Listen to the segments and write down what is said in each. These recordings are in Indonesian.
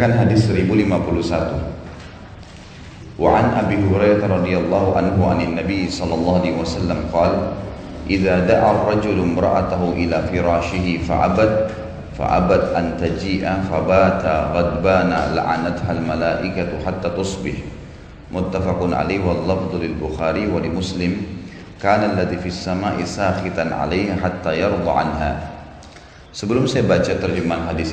membacakan hadis 1051. Wa an Abi Hurairah radhiyallahu anhu anin Nabi sallallahu alaihi wasallam qala idza da'a ar-rajulu imra'atahu ila firashihi fa'abad an taji'a fabata ghadbana la'anatha al-malaikatu hatta tusbih. Muttafaqun alaihi wal lafdhu lil Bukhari wa li Muslim. Kana alladhi fis sama'i sakhitan 'alaiha hatta yarda 'anha. Sebelum saya baca terjemahan hadis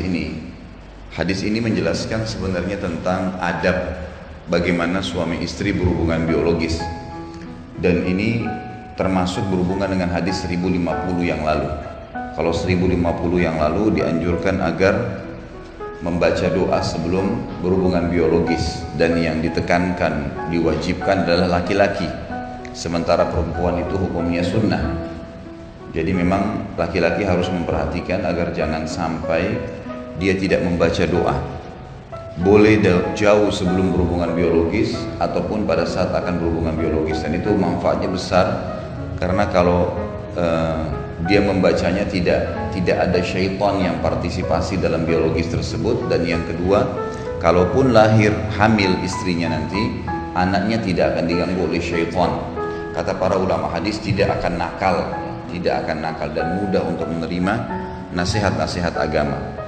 ini menjelaskan sebenarnya tentang adab bagaimana suami istri berhubungan biologis. Dan ini termasuk berhubungan dengan hadis 1050 yang lalu. Kalau 1050 yang lalu dianjurkan agar membaca doa sebelum berhubungan biologis, dan yang ditekankan, diwajibkan adalah laki-laki, sementara perempuan itu hukumnya sunnah. Jadi memang laki-laki harus memperhatikan agar jangan sampai dia tidak membaca doa. Boleh jauh sebelum berhubungan biologis ataupun pada saat akan berhubungan biologis, dan itu manfaatnya besar karena kalau dia membacanya tidak ada syaitan yang partisipasi dalam biologis tersebut. Dan yang kedua, kalaupun lahir hamil istrinya nanti, anaknya tidak akan diganggu oleh syaitan. Kata para ulama hadis, tidak akan nakal dan mudah untuk menerima nasihat-nasihat agama.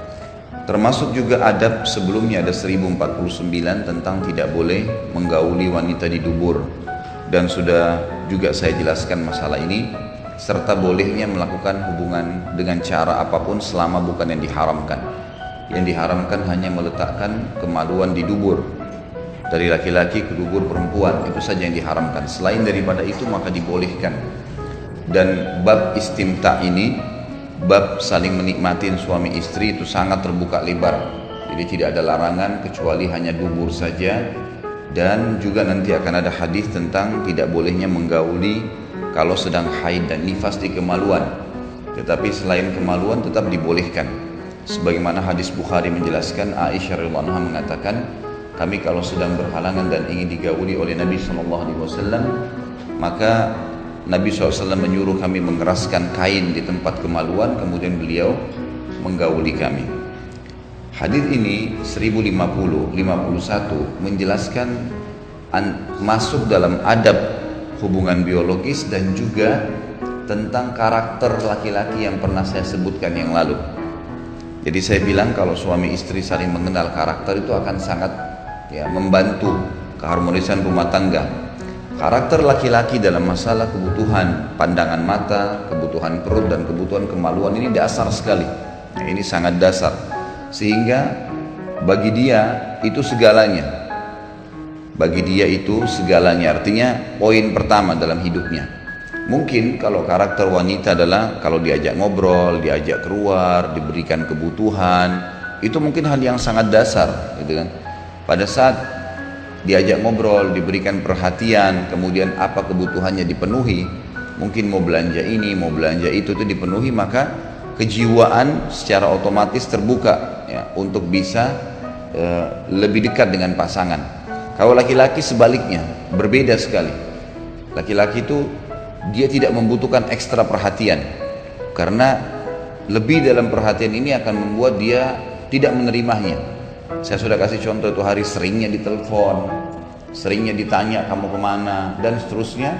Termasuk juga adab sebelumnya ada 1049 tentang tidak boleh menggauli wanita di dubur, dan sudah juga saya jelaskan masalah ini, serta bolehnya melakukan hubungan dengan cara apapun selama bukan yang diharamkan. Yang diharamkan hanya meletakkan kemaluan di dubur dari laki-laki ke dubur perempuan, itu saja yang diharamkan. Selain daripada itu maka dibolehkan. Dan bab istimta ini, bab saling menikmatin suami istri, itu sangat terbuka lebar. Jadi tidak ada larangan kecuali hanya dubur saja. Dan juga nanti akan ada hadis tentang tidak bolehnya menggauli kalau sedang haid dan nifas di kemaluan. Tetapi selain kemaluan tetap dibolehkan. Sebagaimana hadis Bukhari menjelaskan, Aisyah radhiyallahu anha mengatakan, kami kalau sedang berhalangan dan ingin digauli oleh Nabi SAW, maka Nabi SAW menyuruh kami mengeraskan kain di tempat kemaluan, kemudian beliau menggauli kami. Hadis ini 1050-51 menjelaskan masuk dalam adab hubungan biologis dan juga tentang karakter laki-laki yang pernah saya sebutkan yang lalu. Jadi saya bilang kalau suami istri saling mengenal karakter itu akan sangat membantu keharmonisan rumah tangga. Karakter laki-laki dalam masalah kebutuhan pandangan mata, kebutuhan perut dan kebutuhan kemaluan ini dasar sekali. Ini sangat dasar, sehingga bagi dia itu segalanya. Bagi dia itu segalanya, artinya poin pertama dalam hidupnya. Mungkin kalau karakter wanita adalah kalau diajak ngobrol, diajak keluar, diberikan kebutuhan, itu mungkin hal yang sangat dasar, gitu kan. Pada saat diajak ngobrol, diberikan perhatian, kemudian apa kebutuhannya dipenuhi, mungkin mau belanja ini, mau belanja itu dipenuhi, maka kejiwaan secara otomatis terbuka untuk bisa lebih dekat dengan pasangan. Kalau laki-laki sebaliknya, berbeda sekali. Laki-laki itu dia tidak membutuhkan ekstra perhatian, karena lebih dalam perhatian ini akan membuat dia tidak menerimanya. Saya sudah kasih contoh itu hari, seringnya ditelepon, seringnya ditanya kamu kemana, dan seterusnya.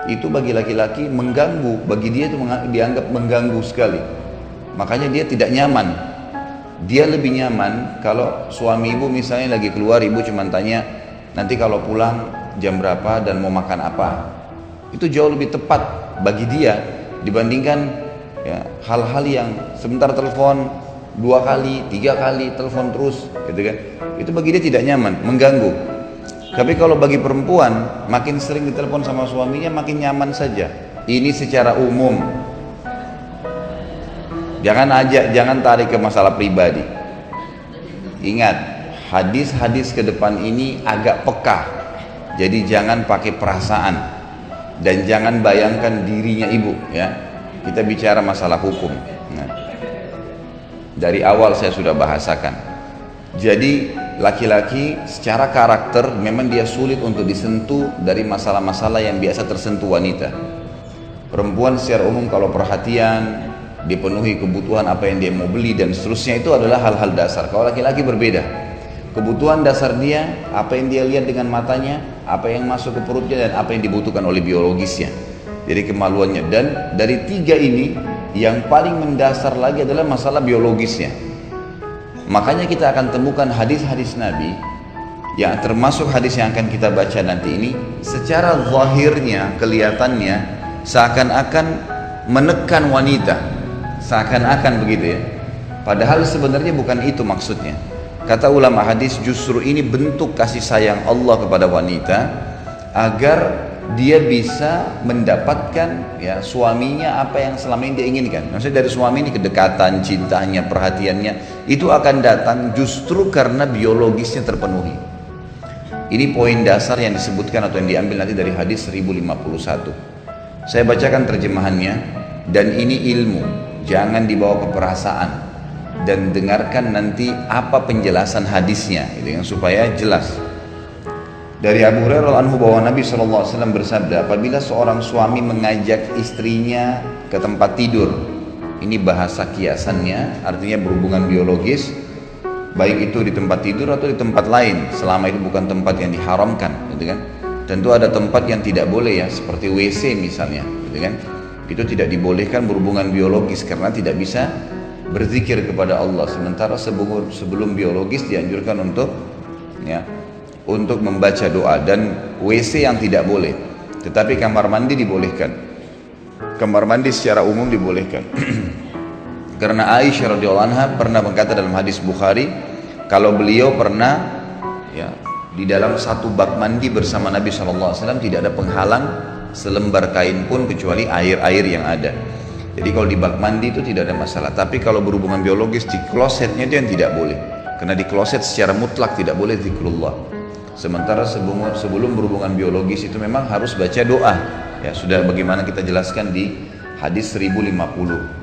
Itu bagi laki-laki mengganggu, bagi dia itu dianggap mengganggu sekali. Makanya dia tidak nyaman. Dia lebih nyaman kalau suami ibu misalnya lagi keluar, ibu cuma tanya nanti kalau pulang jam berapa dan mau makan apa. Itu jauh lebih tepat bagi dia dibandingkan hal-hal yang sebentar telepon, 2 kali, 3 kali telepon terus, gitu kan. Itu bagi dia tidak nyaman, mengganggu. Tapi kalau bagi perempuan, makin sering ditelepon sama suaminya makin nyaman saja. Ini secara umum. Jangan tarik ke masalah pribadi. Ingat, hadis-hadis ke depan ini agak peka. Jadi jangan pakai perasaan dan jangan bayangkan dirinya ibu, ya. Kita bicara masalah hukum. Dari awal saya sudah bahasakan. Jadi laki-laki secara karakter memang dia sulit untuk disentuh dari masalah-masalah yang biasa tersentuh wanita. Perempuan secara umum kalau perhatian, dipenuhi kebutuhan apa yang dia mau beli dan seterusnya, itu adalah hal-hal dasar. Kalau laki-laki berbeda. Kebutuhan dasar dia, apa yang dia lihat dengan matanya, apa yang masuk ke perutnya, dan apa yang dibutuhkan oleh biologisnya. Jadi kemaluannya. Dan dari tiga ini, yang paling mendasar lagi adalah masalah biologisnya. Makanya kita akan temukan hadis-hadis Nabi, yang termasuk hadis yang akan kita baca nanti ini, secara zahirnya, kelihatannya, seakan-akan menekan wanita. Seakan-akan begitu ya. Padahal sebenarnya bukan itu maksudnya. Kata ulama hadis, justru ini bentuk kasih sayang Allah kepada wanita agar dia bisa mendapatkan ya suaminya apa yang selama ini dia inginkan. Maksudnya dari suami ini kedekatan, cintanya, perhatiannya itu akan datang justru karena biologisnya terpenuhi. Ini poin dasar yang disebutkan atau yang diambil nanti dari hadis 1051. Saya bacakan terjemahannya, dan ini ilmu, jangan dibawa ke perasaan, dan dengarkan nanti apa penjelasan hadisnya gitu, yang supaya jelas. Dari Abu Hurairah anhu bahwa Nabi SAW bersabda, apabila seorang suami mengajak istrinya ke tempat tidur, ini bahasa kiasannya, artinya berhubungan biologis, baik itu di tempat tidur atau di tempat lain, selama itu bukan tempat yang diharamkan, gitu kan? Tentu ada tempat yang tidak boleh ya, seperti WC misalnya, gitu kan? Itu tidak dibolehkan berhubungan biologis karena tidak bisa berzikir kepada Allah. Sementara sebelum biologis dianjurkan untuk ya, untuk membaca doa. Dan WC yang tidak boleh, tetapi kamar mandi dibolehkan. Kamar mandi secara umum dibolehkan. Karena Aisyah radhiyallahu anha pernah berkata dalam hadis Bukhari, kalau beliau pernah ya di dalam satu bak mandi bersama Nabi SAW, tidak ada penghalang selembar kain pun kecuali air-air yang ada. Jadi kalau di bak mandi itu tidak ada masalah. Tapi kalau berhubungan biologis di klosetnya itu yang tidak boleh. Karena di kloset secara mutlak tidak boleh zikrullah. Sementara sebelum berhubungan biologis itu memang harus baca doa. Ya sudah bagaimana kita jelaskan di hadis 1050.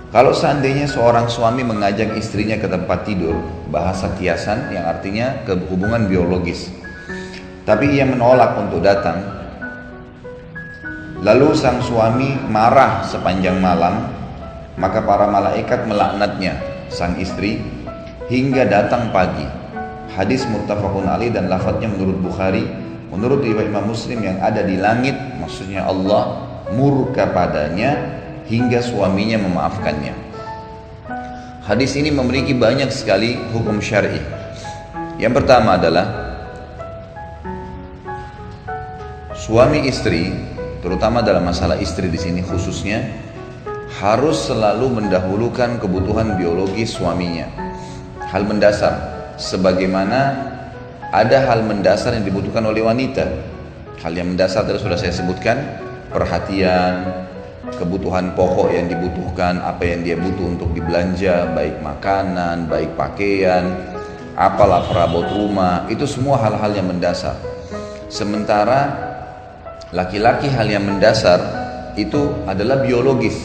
Kalau seandainya seorang suami mengajak istrinya ke tempat tidur, bahasa kiasan yang artinya ke hubungan biologis, tapi ia menolak untuk datang, lalu sang suami marah sepanjang malam, maka para malaikat melaknatnya, sang istri, hingga datang pagi. Hadis muttafaqun alaih dan lafadznya menurut Bukhari, menurut riwayat Imam Muslim, yang ada di langit, maksudnya Allah murka padanya hingga suaminya memaafkannya. Hadis ini memiliki banyak sekali hukum syar'i. Yang pertama adalah suami istri, terutama dalam masalah istri di sini khususnya, harus selalu mendahulukan kebutuhan biologis suaminya. Hal mendasar, sebagaimana ada hal mendasar yang dibutuhkan oleh wanita. Hal yang mendasar tadi sudah saya sebutkan, perhatian, kebutuhan pokok yang dibutuhkan, apa yang dia butuh untuk dibelanja, baik makanan, baik pakaian, apalah perabot rumah, itu semua hal-hal yang mendasar. Sementara laki-laki hal yang mendasar itu adalah biologis,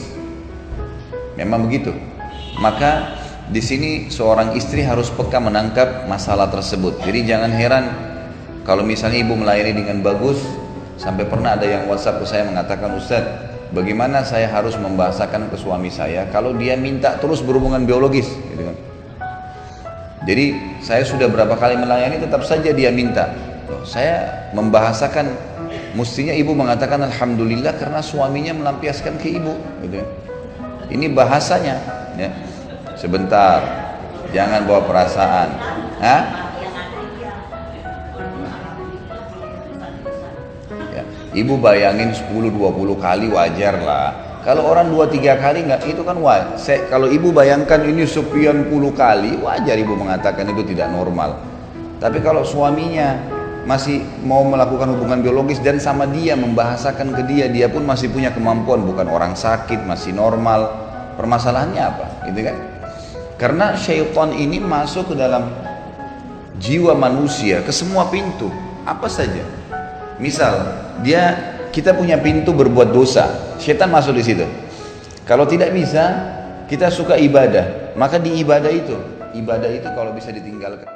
memang begitu. Maka di sini seorang istri harus peka menangkap masalah tersebut. Jadi jangan heran kalau misalnya ibu melayani dengan bagus, sampai pernah ada yang WhatsApp ke saya mengatakan, Ustaz, bagaimana saya harus membahasakan ke suami saya kalau dia minta terus berhubungan biologis, gitu kan? Jadi saya sudah berapa kali melayani tetap saja dia minta. Saya membahasakan, mestinya ibu mengatakan alhamdulillah karena suaminya melampiaskan ke ibu, gitu kan? Ini bahasanya, ya. Sebentar, jangan bawa perasaan. Hah? Ya, ibu bayangin 10-20 kali wajar lah. Kalau orang 2-3 kali nggak, itu kan wajar. Kalau ibu bayangkan ini sekian puluh kali, wajar ibu mengatakan itu tidak normal. Tapi kalau suaminya masih mau melakukan hubungan biologis dan sama dia membahasakan ke dia pun masih punya kemampuan, bukan orang sakit, masih normal. Permasalahannya apa? Gitu kan? Karena syaitan ini masuk ke dalam jiwa manusia, ke semua pintu, apa saja. Misal, kita punya pintu berbuat dosa, syaitan masuk di situ. Kalau tidak bisa, kita suka ibadah, maka di ibadah itu kalau bisa ditinggalkan.